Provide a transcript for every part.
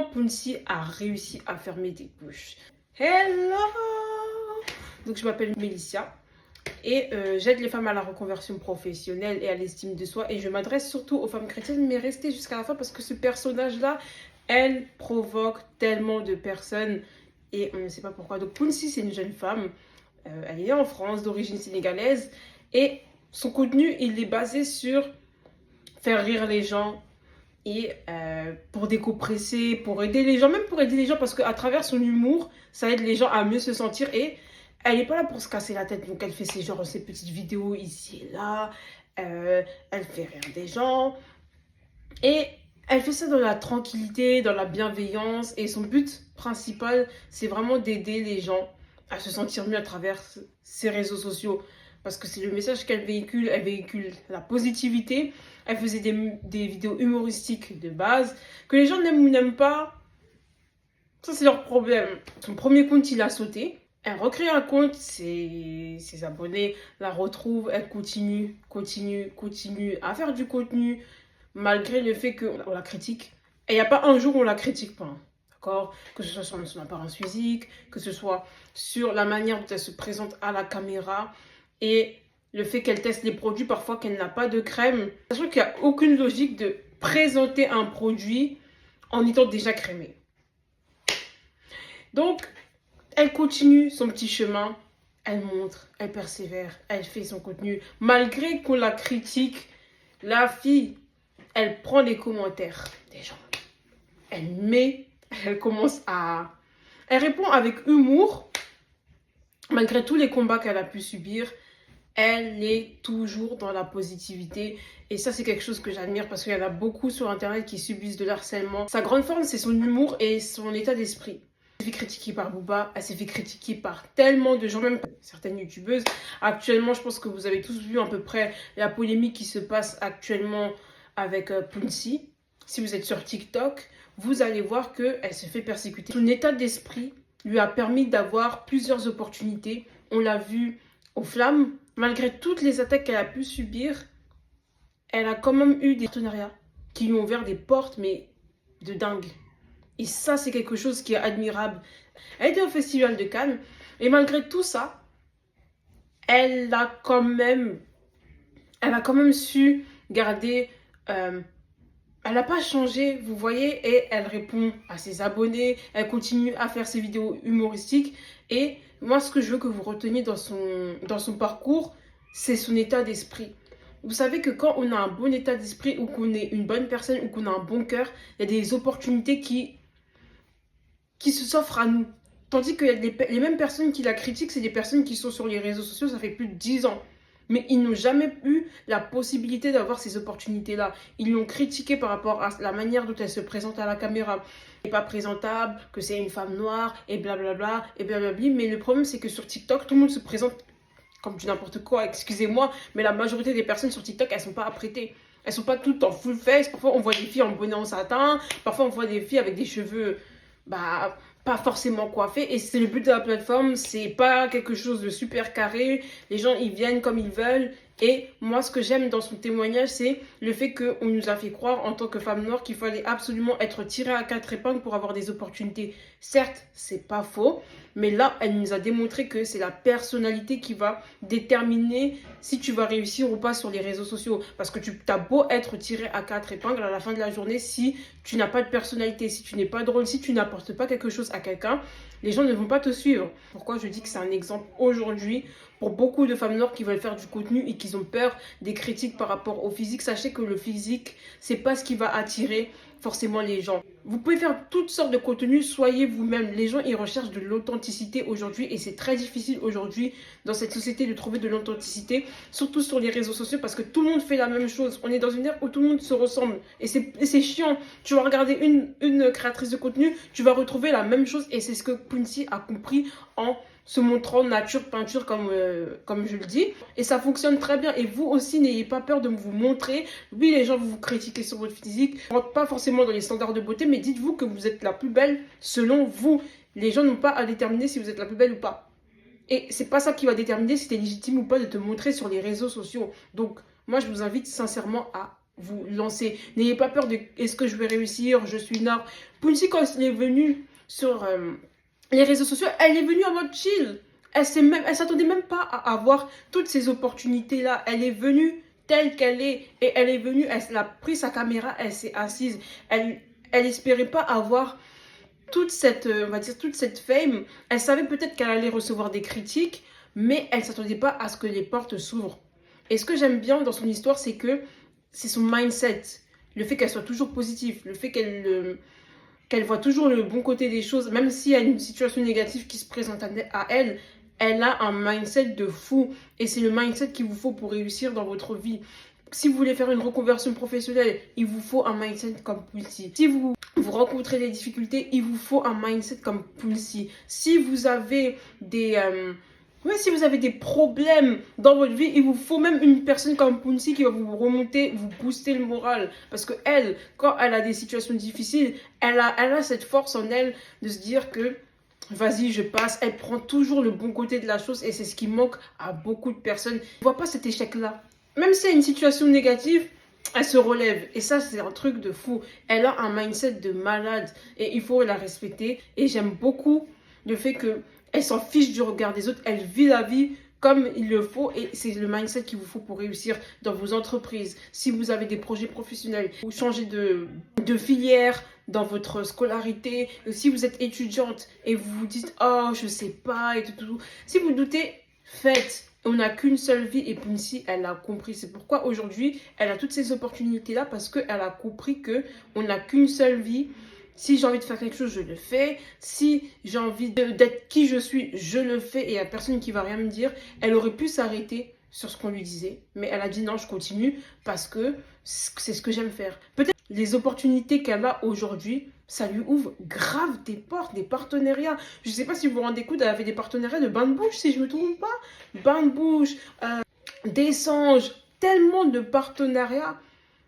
Pouncy a réussi à fermer des bouches. Hello! Donc je m'appelle Mélicia et j'aide les femmes à la reconversion professionnelle et à l'estime de soi, et je m'adresse surtout aux femmes chrétiennes, mais restez jusqu'à la fin parce que ce personnage-là, elle provoque tellement de personnes et on ne sait pas pourquoi. Donc Pouncy, c'est une jeune femme, elle est née en France, d'origine sénégalaise, et son contenu, il est basé sur faire rire les gens, et pour décompresser, pour aider les gens, même pour aider les gens, parce qu'à travers son humour, ça aide les gens à mieux se sentir. Et elle n'est pas là pour se casser la tête, donc elle fait ses petites vidéos ici et là, elle fait rire des gens, et elle fait ça dans la tranquillité, dans la bienveillance, et son but principal, c'est vraiment d'aider les gens à se sentir mieux à travers ses réseaux sociaux. Parce que c'est le message qu'elle véhicule, elle véhicule la positivité. Elle faisait des vidéos humoristiques de base, que les gens n'aiment ou n'aiment pas, ça c'est leur problème. Son premier compte, il a sauté. Elle recrée un compte, ses abonnés la retrouvent, elle continue à faire du contenu, malgré le fait qu'on la critique. Et il n'y a pas un jour où on la critique pas, d'accord? Que ce soit sur son apparence physique, que ce soit sur la manière dont elle se présente à la caméra, et le fait qu'elle teste les produits, parfois qu'elle n'a pas de crème. Je trouve qu'il n'y a aucune logique de présenter un produit en étant déjà crémé. Donc, elle continue son petit chemin, elle montre, elle persévère, elle fait son contenu. Malgré qu'on la critique, la fille, elle prend les commentaires des gens. Elle commence à... Elle répond avec humour, malgré tous les combats qu'elle a pu subir. Elle est toujours dans la positivité. Et ça, c'est quelque chose que j'admire parce qu'il y en a beaucoup sur Internet qui subissent de l'harcèlement. Sa grande force, c'est son humour et son état d'esprit. Elle s'est fait critiquer par Booba, elle s'est fait critiquer par tellement de gens, même certaines youtubeuses. Actuellement, je pense que vous avez tous vu à peu près la polémique qui se passe actuellement avec Pouncy. Si vous êtes sur TikTok, vous allez voir qu'elle se fait persécuter. Son état d'esprit lui a permis d'avoir plusieurs opportunités. On l'a vu aux Flammes. Malgré toutes les attaques qu'elle a pu subir, elle a quand même eu des partenariats qui lui ont ouvert des portes, mais de dingue. Et ça, c'est quelque chose qui est admirable. Elle était au Festival de Cannes, et malgré tout ça, elle a quand même su garder... elle n'a pas changé, vous voyez, et elle répond à ses abonnés, elle continue à faire ses vidéos humoristiques. Et moi, ce que je veux que vous reteniez dans son parcours, c'est son état d'esprit. Vous savez que quand on a un bon état d'esprit, ou qu'on est une bonne personne, ou qu'on a un bon cœur, il y a des opportunités qui se s'offrent à nous. Tandis que les mêmes personnes qui la critiquent, c'est des personnes qui sont sur les réseaux sociaux, ça fait plus de 10 ans. Mais ils n'ont jamais eu la possibilité d'avoir ces opportunités-là. Ils l'ont critiquée par rapport à la manière dont elle se présente à la caméra. Elle n'est pas présentable, que c'est une femme noire, et blablabla, et blablabli. Mais le problème, c'est que sur TikTok, tout le monde se présente comme du n'importe quoi, excusez-moi. Mais la majorité des personnes sur TikTok, elles ne sont pas apprêtées. Elles ne sont pas toutes en full face. Parfois, on voit des filles en bonnet en satin. Parfois, on voit des filles avec des cheveux... pas forcément coiffé, et c'est le but de la plateforme, c'est pas quelque chose de super carré, les gens ils viennent comme ils veulent. Et moi, ce que j'aime dans son témoignage, c'est le fait qu'on nous a fait croire en tant que femme noire qu'il fallait absolument être tirée à quatre épingles pour avoir des opportunités. Certes, c'est pas faux, mais là, elle nous a démontré que c'est la personnalité qui va déterminer si tu vas réussir ou pas sur les réseaux sociaux. Parce que tu as beau être tiré à quatre épingles, à la fin de la journée, si tu n'as pas de personnalité, si tu n'es pas drôle, si tu n'apportes pas quelque chose à quelqu'un, les gens ne vont pas te suivre. Pourquoi je dis que c'est un exemple aujourd'hui pour beaucoup de femmes noires qui veulent faire du contenu et qui ont peur des critiques par rapport au physique? Sachez que le physique, c'est pas ce qui va attirer forcément les gens. Vous pouvez faire toutes sortes de contenus, soyez vous-même. Les gens, ils recherchent de l'authenticité aujourd'hui, et c'est très difficile aujourd'hui dans cette société de trouver de l'authenticité, surtout sur les réseaux sociaux, parce que tout le monde fait la même chose. On est dans une ère où tout le monde se ressemble, et c'est chiant. Tu vas regarder une créatrice de contenu, tu vas retrouver la même chose, et c'est ce que Pouncy a compris en se montrant nature, peinture, comme je le dis. Et ça fonctionne très bien. Et vous aussi, n'ayez pas peur de vous montrer. Oui, les gens vont vous critiquer sur votre physique. On ne rentre pas forcément dans les standards de beauté, mais dites-vous que vous êtes la plus belle selon vous. Les gens n'ont pas à déterminer si vous êtes la plus belle ou pas. Et c'est pas ça qui va déterminer si tu es légitime ou pas de te montrer sur les réseaux sociaux. Donc, moi, je vous invite sincèrement à vous lancer. N'ayez pas peur de est-ce que je vais réussir, je suis nord. Pounsi, quand elle est venue sur les réseaux sociaux, elle est venue en mode chill. Elle s'attendait même pas à avoir toutes ces opportunités-là. Elle est venue telle qu'elle est. Et elle est venue, elle a pris sa caméra, elle s'est assise. Elle espérait pas avoir toute cette, on va dire, toute cette fame. Elle savait peut-être qu'elle allait recevoir des critiques, mais elle ne s'attendait pas à ce que les portes s'ouvrent. Et ce que j'aime bien dans son histoire, c'est que c'est son mindset. Le fait qu'elle soit toujours positive, le fait qu'elle voit toujours le bon côté des choses, même s'il y a une situation négative qui se présente à elle, elle a un mindset de fou. Et c'est le mindset qu'il vous faut pour réussir dans votre vie. Si vous voulez faire une reconversion professionnelle, il vous faut un mindset comme Pounsi. Si vous rencontrez des difficultés, il vous faut un mindset comme Pounsi. Si vous avez si vous avez des problèmes dans votre vie, il vous faut même une personne comme Pounsi qui va vous remonter, vous booster le moral. Parce que elle, quand elle a des situations difficiles, elle a cette force en elle de se dire que vas-y, je passe. Elle prend toujours le bon côté de la chose et c'est ce qui manque à beaucoup de personnes. Je ne vois pas cet échec-là. Même si y a une situation négative, elle se relève. Et ça, c'est un truc de fou. Elle a un mindset de malade et il faut la respecter. Et j'aime beaucoup le fait qu'elle s'en fiche du regard des autres. Elle vit la vie comme il le faut et c'est le mindset qu'il vous faut pour réussir dans vos entreprises. Si vous avez des projets professionnels, vous changez de filière dans votre scolarité, si vous êtes étudiante et vous vous dites « Oh, je sais pas » et tout. Si vous doutez, faites. On n'a qu'une seule vie et Pounsi, elle a compris. C'est pourquoi aujourd'hui, elle a toutes ces opportunités-là parce qu'elle a compris qu'on n'a qu'une seule vie. Si j'ai envie de faire quelque chose, je le fais. Si j'ai envie d'être qui je suis, je le fais. Et il n'y a personne qui va rien me dire. Elle aurait pu s'arrêter sur ce qu'on lui disait. Mais elle a dit non, je continue parce que c'est ce que j'aime faire. Peut-être les opportunités qu'elle a aujourd'hui, ça lui ouvre grave des portes, des partenariats. Je ne sais pas si vous vous rendez compte, elle avait des partenariats de bain de bouche, si je ne me trompe pas. Bain de bouche, d'essence, tellement de partenariats.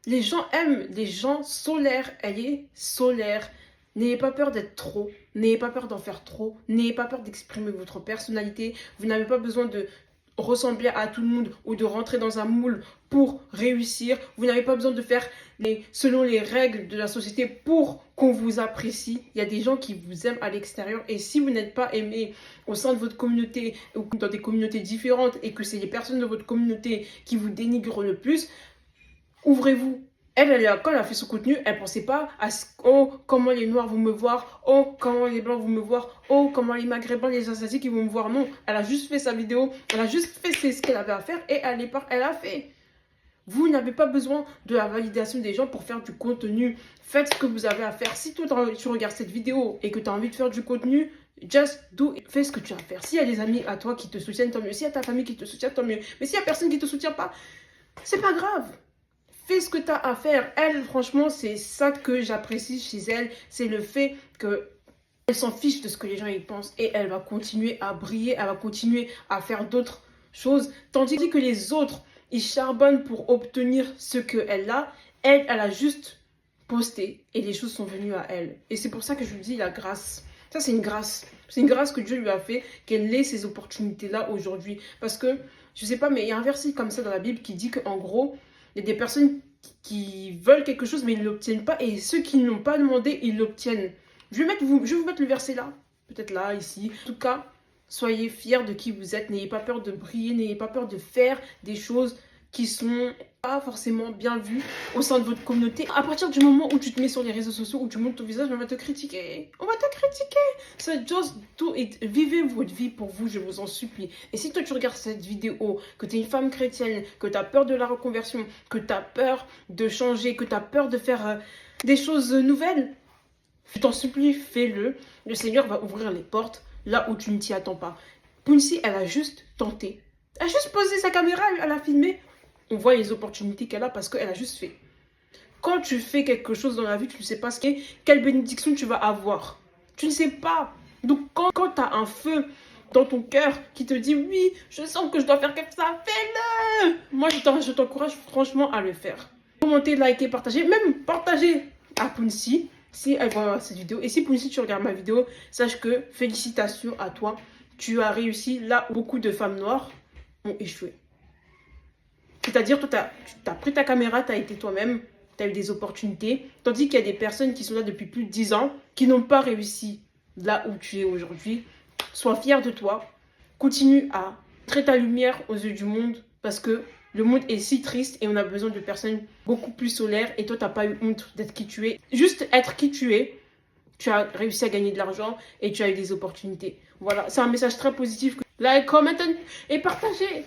Les gens aiment les gens solaires. Elle est solaire. N'ayez pas peur d'être trop. N'ayez pas peur d'en faire trop. N'ayez pas peur d'exprimer votre personnalité. Vous n'avez pas besoin de ressembler à tout le monde ou de rentrer dans un moule pour réussir. Vous n'avez pas besoin de faire selon les règles de la société pour qu'on vous apprécie. Il y a des gens qui vous aiment à l'extérieur et si vous n'êtes pas aimé au sein de votre communauté ou dans des communautés différentes et que c'est les personnes de votre communauté qui vous dénigrent le plus, ouvrez-vous. Quand elle a fait son contenu, elle ne pensait pas à oh, comment les Noirs vont me voir, oh, comment les Blancs vont me voir, oh, comment les Maghrébins, les Asiatiques vont me voir. Non, elle a juste fait sa vidéo, elle a juste fait ce qu'elle avait à faire et elle a fait. Vous n'avez pas besoin de la validation des gens pour faire du contenu. Faites ce que vous avez à faire. Si toi, tu regardes cette vidéo et que tu as envie de faire du contenu, just do it. Fais ce que tu as à faire. S'il y a des amis à toi qui te soutiennent, tant mieux. S'il y a ta famille qui te soutient, tant mieux. Mais s'il n'y a personne qui ne te soutient pas, c'est pas grave. Fais ce que tu as à faire. Elle, franchement, c'est ça que j'apprécie chez elle. C'est le fait qu'elle s'en fiche de ce que les gens y pensent. Et elle va continuer à briller. Elle va continuer à faire d'autres choses. Tandis que les autres, ils charbonnent pour obtenir ce qu'elle a. Elle a juste posté. Et les choses sont venues à elle. Et c'est pour ça que je vous dis la grâce. Ça, c'est une grâce. C'est une grâce que Dieu lui a fait. Qu'elle ait ces opportunités-là aujourd'hui. Parce que, je sais pas, mais il y a un verset comme ça dans la Bible qui dit qu'en gros, il y a des personnes qui veulent quelque chose mais ils ne l'obtiennent pas et ceux qui n'ont pas demandé, ils l'obtiennent. Je vais vous mettre le verset là, peut-être là, ici. En tout cas, soyez fiers de qui vous êtes, n'ayez pas peur de briller, n'ayez pas peur de faire des choses qui sont pas forcément bien vues au sein de votre communauté. À partir du moment où tu te mets sur les réseaux sociaux, où tu montres ton visage, on va te critiquer. On va te critiquer. So just do it. Vivez votre vie pour vous, je vous en supplie. Et si toi tu regardes cette vidéo, que tu es une femme chrétienne, que tu as peur de la reconversion, que tu as peur de changer, que tu as peur de faire des choses nouvelles, je t'en supplie, fais-le. Le Seigneur va ouvrir les portes là où tu ne t'y attends pas. Pounsi, elle a juste tenté. Elle a juste posé sa caméra, elle a filmé. On voit les opportunités qu'elle a parce qu'elle a juste fait. Quand tu fais quelque chose dans la vie, tu ne sais pas quelle bénédiction tu vas avoir. Tu ne sais pas. Donc quand tu as un feu dans ton cœur qui te dit oui, je sens que je dois faire quelque chose, fais-le. Moi, je t'encourage franchement à le faire. Commentez, likez, partagez. Même partagez à Pounsi si elle voit cette vidéo. Et si Pounsi, tu regardes ma vidéo, sache que félicitations à toi. Tu as réussi là où beaucoup de femmes noires ont échoué. C'est-à-dire, toi, tu as pris ta caméra, tu as été toi-même, tu as eu des opportunités. Tandis qu'il y a des personnes qui sont là depuis plus de 10 ans, qui n'ont pas réussi là où tu es aujourd'hui. Sois fier de toi. Continue à montrer ta lumière aux yeux du monde parce que le monde est si triste et on a besoin de personnes beaucoup plus solaires. Et toi, tu n'as pas eu honte d'être qui tu es. Juste être qui tu es, tu as réussi à gagner de l'argent et tu as eu des opportunités. Voilà, c'est un message très positif. Like, comment et partagez.